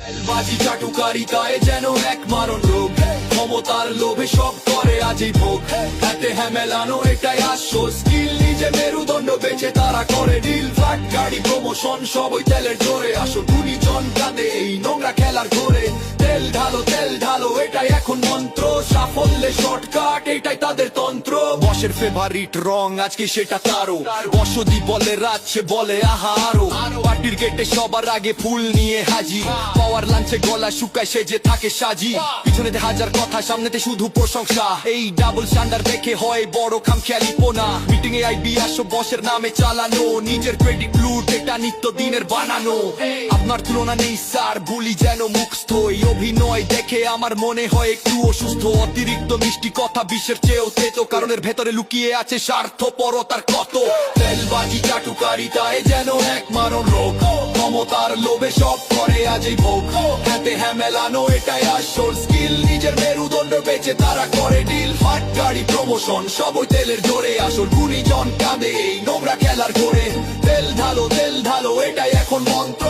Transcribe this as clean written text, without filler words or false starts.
বাজি চাটুকারিতায় যেন এক মারণ রোগ, ক্ষমতার লোভে সব করে আজই ভোগ। হাতে হ্যাঁ মেলানো এটাই আসল স্কিল, নিজে মেরুদণ্ড বেচে তারা করে ডিল। ফ্ল্যাট গাড়ি প্রমোশন সবই তেলের জোরে, আসো গুণীজন কাঁদে এই নোংরা খেলার ঘোরে। তেল ঢালো এটাই এখন মন্ত্র, সাফল্যে শর্টকাট এটাই তাদের তন্ত্র। বসের ফেভারিট রং আজকে সেটা তারও, বসতি বলে রাত বলে আহারো। পার্টির গেটে সবার আগে ফুল নিয়ে হাজির, পাওয়ার লাঞ্চে গলা শুকায় সেজে থাকে সাজি। পিছনেতে হাজার কথা সামনেতে শুধু প্রশংসা, এই ডাবল স্ট্যান্ডার্ড দেখে হয় বড় খামখেয়ালি পোনা। মিটিং এ আইবি আসো বসের নামে চালানো, নিজের ক্রেডিট লুট এটা নিত্য দিনের বানানো। আপনার তুলনা নেই স্যার ভুলি যেন মুখস্থ, এই অভিনয় দেখে আমার মনে হয় একটু অসুস্থ। অতিরিক্ত মিষ্টি কথা বিশ্বের চেয়েও তেতো, কারণের ভেতরে লুকিয়ে আছে স্বার্থপরতার কত। তেলবাজি চাটুকারিতায় যেন এক মারণ রোগ, ক্ষমতার লোভে সব করে আজই ভোগ। হাতে হ্যাঁ মেলানো এটাই আসল স্কিল, নিজের মেরুদণ্ড বেচে তারা করে ডিল। ফাট গাড়ি প্রমোশন সবই তেলের জোরে, আসল গুণীজন কাঁদে এই নোংরা খেলার ঘোরে। তেল ঢালো এটাই এখন মন্ত্র,